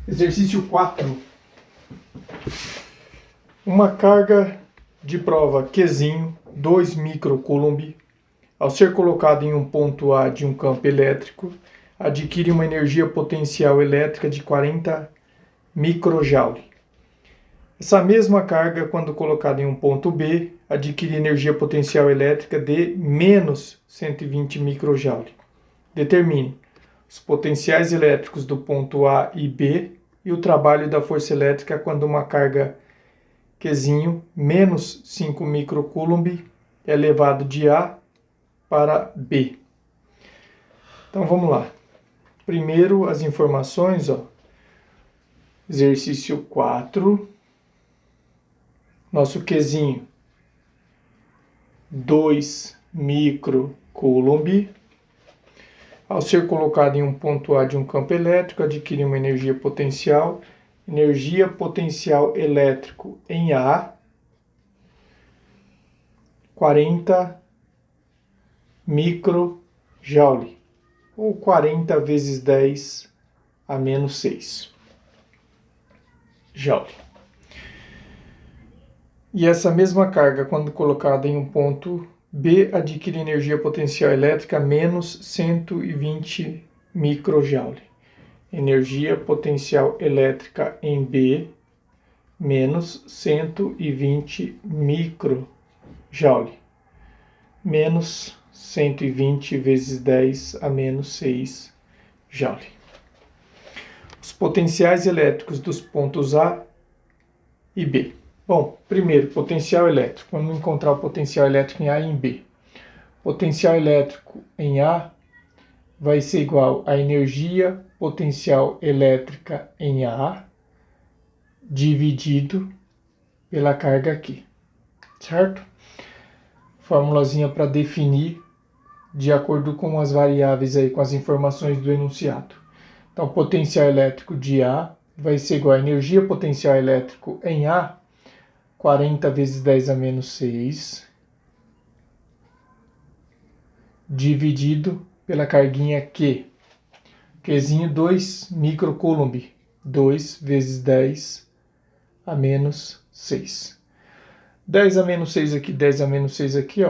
Exercício 4. Uma carga de prova Qzinho, 2 microcoulomb, ao ser colocada em um ponto A de um campo elétrico, adquire uma energia potencial elétrica de 40 microjoule. Essa mesma carga, quando colocada em um ponto B, adquire energia potencial elétrica de menos 120 microjoule. Determine os potenciais elétricos do ponto A e B e o trabalho da força elétrica quando uma carga Qzinho, menos 5 microcoulomb, é levado de A para B. Então vamos lá. Primeiro as informações, Exercício 4. Nosso Qzinho, 2 microcoulomb. Ao ser colocado em um ponto A de um campo elétrico, adquire uma energia potencial elétrico em A, 40 microjoule, ou 40 vezes 10 a menos 6 joule. E essa mesma carga, quando colocada em um ponto B, adquire energia potencial elétrica menos 120 microjoule. Energia potencial elétrica em B, menos 120 microjoule. Menos 120 vezes 10 a menos 6 joule. Os potenciais elétricos dos pontos A e B. Bom, primeiro, potencial elétrico. Vamos encontrar o potencial elétrico em A e em B. Potencial elétrico em A vai ser igual a energia potencial elétrica em A dividido pela carga aqui, certo? Formulazinha para definir de acordo com as variáveis aí, com as informações do enunciado. Então, potencial elétrico de A vai ser igual a energia potencial elétrico em A, 40 vezes 10 a menos 6, dividido pela carguinha Q. Qzinho, 2 microcoulomb, 2 vezes 10 a menos 6. 10 a menos 6 aqui, 10 a menos 6 aqui,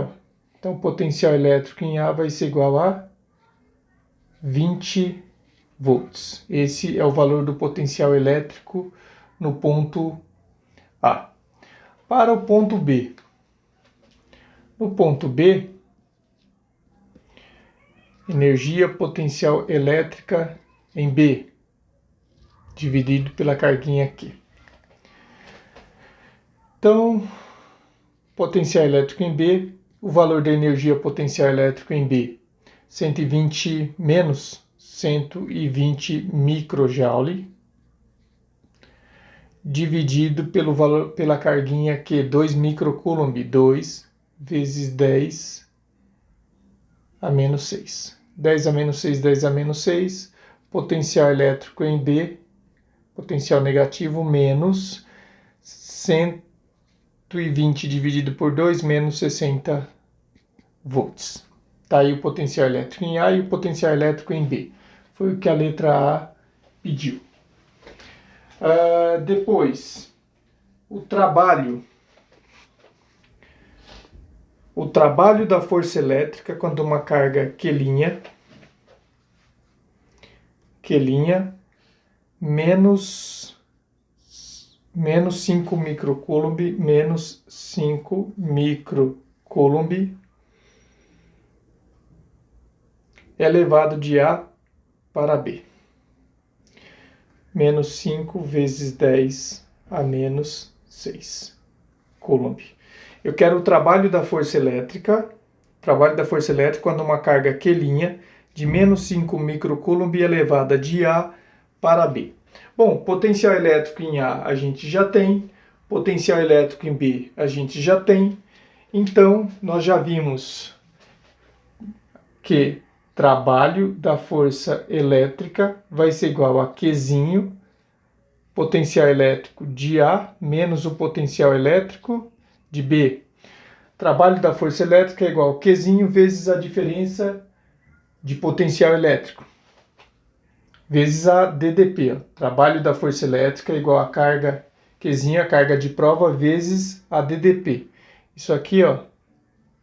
Então, o potencial elétrico em A vai ser igual a 20 volts. Esse é o valor do potencial elétrico no ponto A. Para o ponto B. No ponto B, energia potencial elétrica em B, dividido pela carguinha aqui. Então, potencial elétrico em B, o valor da energia potencial elétrica em B, 120 menos 120 microjoule, dividido pelo valor, pela carguinha Q, 2 microcoulomb, 2 vezes 10 a menos 6. 10 a menos 6, 10 a menos 6, potencial elétrico em B, potencial negativo, menos 120 dividido por 2, menos 60 volts. Está aí o potencial elétrico em A e o potencial elétrico em B. Foi o que a letra A pediu. Depois, o trabalho da força elétrica quando uma carga Q'linha menos 5 microcoulomb, menos 5 microcoulomb é levado de A para B. Menos 5 vezes 10 a menos 6 coulomb. Eu quero o trabalho da força elétrica. Trabalho da força elétrica quando uma carga Q'linha de menos 5 microcoulomb é levada de A para B. Bom, potencial elétrico em A a gente já tem. Potencial elétrico em B a gente já tem. Então, nós já vimos que trabalho da força elétrica vai ser igual a Qzinho, potencial elétrico de A, menos o potencial elétrico de B. Trabalho da força elétrica é igual a Qzinho vezes a diferença de potencial elétrico. vezes a DDP. Ó. Trabalho da força elétrica igual a carga Qzinha, carga de prova, vezes a DDP. Isso aqui, ó,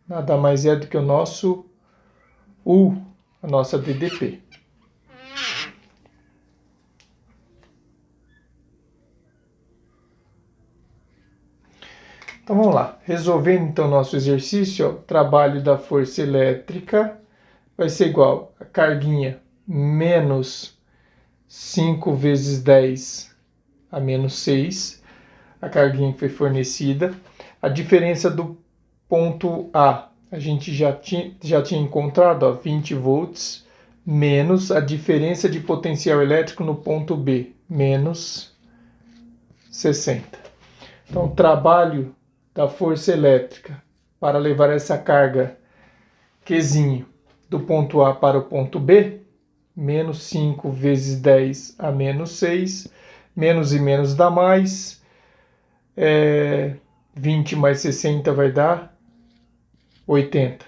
nada mais é do que o nosso U, a nossa DDP. Então vamos lá. Resolvendo então nosso exercício, ó, trabalho da força elétrica vai ser igual a carguinha menos 5 vezes 10 a menos 6, a carguinha que foi fornecida. A diferença do ponto A, a gente já tinha encontrado, ó, 20 volts, menos a diferença de potencial elétrico no ponto B, menos 60. Então, o trabalho da força elétrica para levar essa carga Qzinho do ponto A para o ponto B, menos 5 vezes 10 a menos 6, menos e menos dá mais, 20 mais 60 vai dar 80.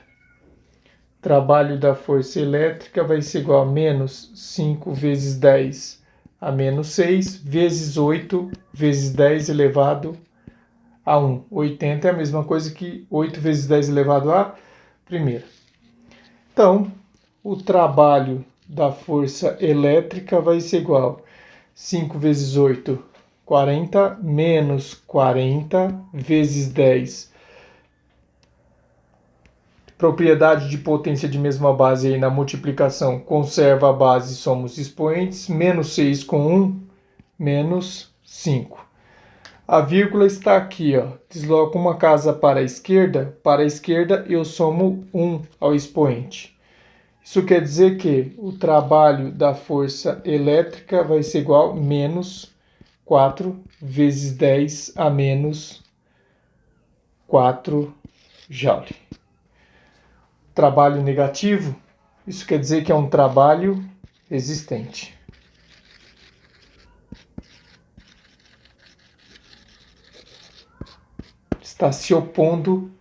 Trabalho da força elétrica vai ser igual a menos 5 vezes 10 a menos 6, vezes 8 vezes 10 elevado a 1. 80 é a mesma coisa que 8 vezes 10 elevado a primeira. Então, o trabalho da força elétrica vai ser igual a 5 vezes 8, 40, menos 40 vezes 10. Propriedade de potência de mesma base aí na multiplicação, conserva a base, somos expoentes, menos 6 com 1, menos 5. A vírgula está aqui, ó. Desloco uma casa para a esquerda eu somo 1 ao expoente. Isso quer dizer que o trabalho da força elétrica vai ser igual a menos 4 vezes 10 a menos 4 joule. Trabalho negativo, isso quer dizer que é um trabalho resistente. Está se opondo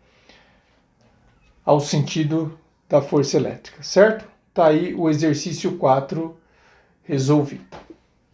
ao sentido da força elétrica, certo? Tá aí o exercício 4 resolvido.